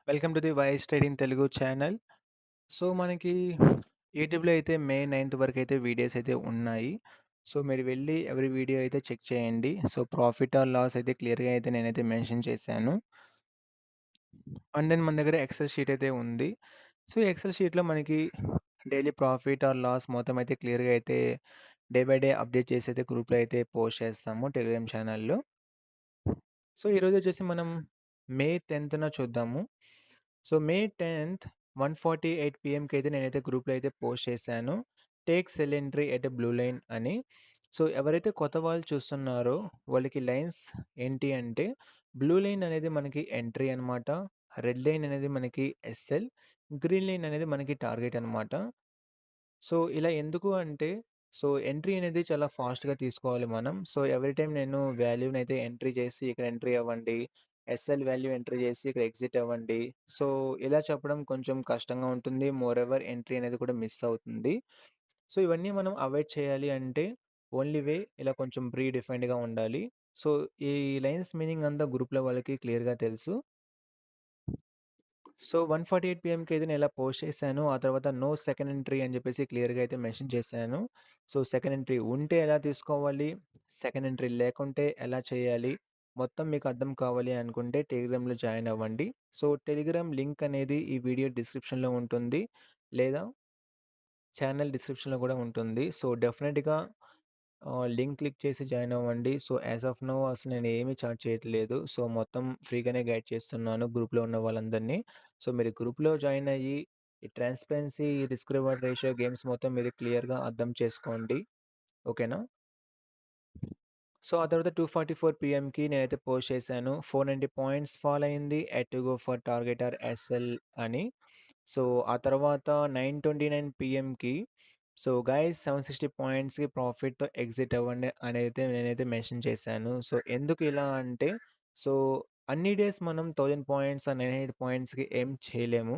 Welcome to the voice trading Telugu channel. So, మనకి యూట్యూబ్‌లో అయితే మే 9థ్ వరకైతే వీడియోస్ అయితే ఉన్నాయి. సో, మీరు వెళ్ళి ఎవరీ వీడియో అయితే చెక్ చేయండి. సో, ప్రాఫిట్ ఆర్ లాస్ అయితే క్లియర్‌గా అయితే నేనైతే మెన్షన్ చేశాను. అండ్ దెన్ మన దగ్గర ఎక్సెల్ షీట్ అయితే ఉంది. సో, ఈ ఎక్సెల్ షీట్‌లో మనకి డైలీ ప్రాఫిట్ ఆర్ లాస్ మొత్తం అయితే క్లియర్‌గా అయితే డే బై డే అప్డేట్ చేసి అయితే గ్రూప్‌లో అయితే పోస్ట్ చేస్తాము టెలిగ్రామ్ ఛానల్‌లో. సో, ఈరోజొచ్చేసి మనం మే 10థ్‌న చూద్దాము. సో, మే 10థ్ 1:48 పీఎంకి అయితే నేనైతే గ్రూప్‌లో అయితే పోస్ట్ చేశాను. Take cell entry at a blue line అని. సో, ఎవరైతే కొత్త వాళ్ళు చూస్తున్నారో వాళ్ళకి లైన్స్ ఏంటి అంటే బ్లూ లైన్ అనేది మనకి ఎంట్రీ అనమాట. రెడ్ లైన్ అనేది మనకి ఎస్ఎల్. గ్రీన్ లైన్ అనేది మనకి టార్గెట్ అనమాట. సో, ఇలా ఎందుకు అంటే, సో, ఎంట్రీ అనేది చాలా ఫాస్ట్‌గా తీసుకోవాలి మనం. సో, ఎవ్రీ టైమ్ నేను వాల్యూనైతే ఎంట్రీ చేసి ఇక్కడ ఎంట్రీ అవ్వండి. ఎస్ఎల్ వాల్యూ ఎంట్రీ చేసి ఇక్కడ ఎగ్జిట్ అవ్వండి. సో, ఇలా చెప్పడం కొంచెం కష్టంగా ఉంటుంది. మోరోవర్ ఎంట్రీ అనేది కూడా మిస్ అవుతుంది. సో, ఇవన్నీ మనం అవాయిడ్ చేయాలి అంటే ఓన్లీ వే ఇలా కొంచెం ప్రీ డిఫైన్డ్‌గా ఉండాలి. సో, ఈ లైన్స్ మీనింగ్ అంతా గ్రూప్‌లో వాళ్ళకి క్లియర్‌గా తెలుసు. సో, 1:48 పీఎంకి అయితే నేనిలా పోస్ట్ చేశాను. ఆ తర్వాత నో సెకండ్ ఎంట్రీ అని చెప్పేసి క్లియర్‌గా అయితే మెన్షన్ చేశాను. సో, సెకండ్ ఎంట్రీ ఉంటే ఎలా తీసుకోవాలి? సెకండ్ ఎంట్రీ లేకుంటే ఎలా చేయాలి? మొత్తం మీకు అర్థం కావాలి అనుకుంటే టెలిగ్రామ్‌లో జాయిన్ అవ్వండి. సో, టెలిగ్రామ్ లింక్ అనేది ఈ వీడియో డిస్క్రిప్షన్‌లో ఉంటుంది. లేదా ఛానల్ డిస్క్రిప్షన్‌లో కూడా ఉంటుంది. సో, డెఫినెట్‌గా లింక్ క్లిక్ చేసి జాయిన్ అవ్వండి. సో, యాస్ ఆఫ్ నౌ అసలు నేను ఏమీ చార్జ్ చేయట్లేదు. సో, మొత్తం ఫ్రీగానే గైడ్ చేస్తున్నాను గ్రూప్‌లో ఉన్న వాళ్ళందరినీ. సో, మీరు గ్రూప్‌లో జాయిన్ అయ్యి ఈ transparency, risk reward ratio games మొత్తం మీరు క్లియర్‌గా అర్థం చేసుకోండి. ఓకేనా? సో, ఆ తర్వాత 2:44 పీఎంకి నేనైతే పోస్ట్ చేశాను. 490 పాయింట్స్ ఫాల్ అయింది. At to go for target or SL అని. సో, ఆ తర్వాత 9:29 పీఎంకి సో, గైస్ 760 పాయింట్స్‌కి ప్రాఫిట్‌తో ఎగ్జిట్ అవ్వండి అనైతే నేనైతే మెన్షన్ చేశాను. సో, ఎందుకు ఇలా అంటే సో, అన్ని డేస్ మనం 1000 పాయింట్స్, 900 పాయింట్స్‌కి ఏం చేయలేము.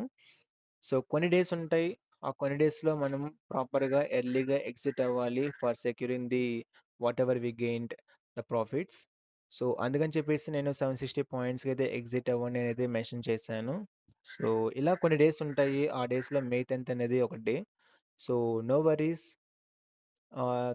సో, కొన్ని డేస్ ఉంటాయి. ఆ కొన్ని డేస్‌లో మనం ప్రాపర్‌గా ఎర్లీగా ఎగ్జిట్ అవ్వాలి for securing the whatever we gained the profits. So, అందుకని చెప్పేసి నేను 760 పాయింట్స్‌కైతే ఎగ్జిట్ అవ్వండి అనైతే మెన్షన్ చేశాను. సో, ఇలా కొన్ని డేస్ ఉంటాయి. ఆ డేస్‌లో మే 10థ్ అనేది ఒక డే. So, no worries.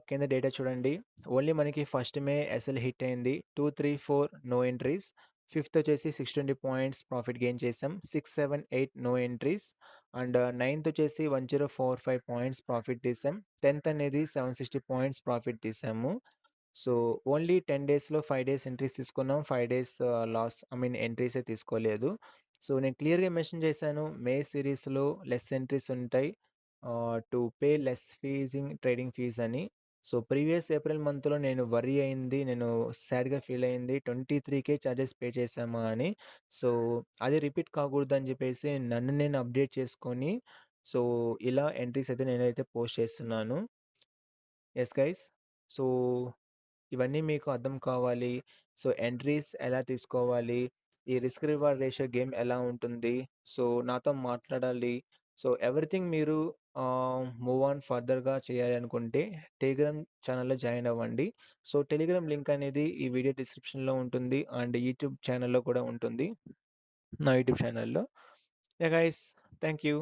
కింద డేటా చూడండి. ఓన్లీ మనకి ఫస్ట్ మే ఎస్ఎల్ హిట్ అయింది. 2, 3, 4 నో ఎంట్రీస్. ఫిఫ్త్ వచ్చేసి 620 పాయింట్స్ ప్రాఫిట్ గెయిన్ చేసాం. 6, 7, 8 నో ఎంట్రీస్. అండ్ నైన్త్ వచ్చేసి 1045 పాయింట్స్ ప్రాఫిట్ తీసాం. 10థ్ అనేది 760 పాయింట్స్ ప్రాఫిట్ తీసాము. సో, ఓన్లీ 10 డేస్‌లో 5 డేస్ ఎంట్రీస్ తీసుకున్నాం. 5 డేస్ లాస్ ఐ మీన్ ఎంట్రీసే తీసుకోలేదు. సో, నేను క్లియర్‌గా మెన్షన్ చేశాను. మే సిరీస్‌లో లెస్ ఎంట్రీస్ ఉంటాయి. To pay less fees in trading fees అని. సో, ప్రీవియస్ ఏప్రిల్ మంత్‌లో నేను వర్రీ అయింది. నేను సాడ్‌గా ఫీల్ అయింది. 23,000 చార్జెస్ పే చేశామా అని. సో, అది రిపీట్ కాకూడదని చెప్పేసి నన్ను నేను అప్డేట్ చేసుకొని, సో, ఇలా ఎంట్రీస్ అయితే నేనైతే పోస్ట్ చేస్తున్నాను. Yes guys. సో, ఇవన్నీ మీకు అర్థం కావాలి. సో, ఎంట్రీస్ ఎలా తీసుకోవాలి? ఈ రిస్క్ రివార్డ్ రేషియో గేమ్ ఎలా ఉంటుంది? సో, నాతో మాట్లాడాలి. సో, ఎవ్రీథింగ్ మీరు మూవ్ ఆన్ ఫర్దర్‌గా చేయాలి అనుకుంటే టెలిగ్రామ్ ఛానెల్‌లో జాయిన్ అవ్వండి. సో, టెలిగ్రామ్ లింక్ అనేది ఈ వీడియో డిస్క్రిప్షన్‌లో ఉంటుంది. అండ్ యూట్యూబ్ ఛానెల్‌లో కూడా ఉంటుంది. నా యూట్యూబ్ ఛానెల్‌లో. యాహ్! Guys thank you.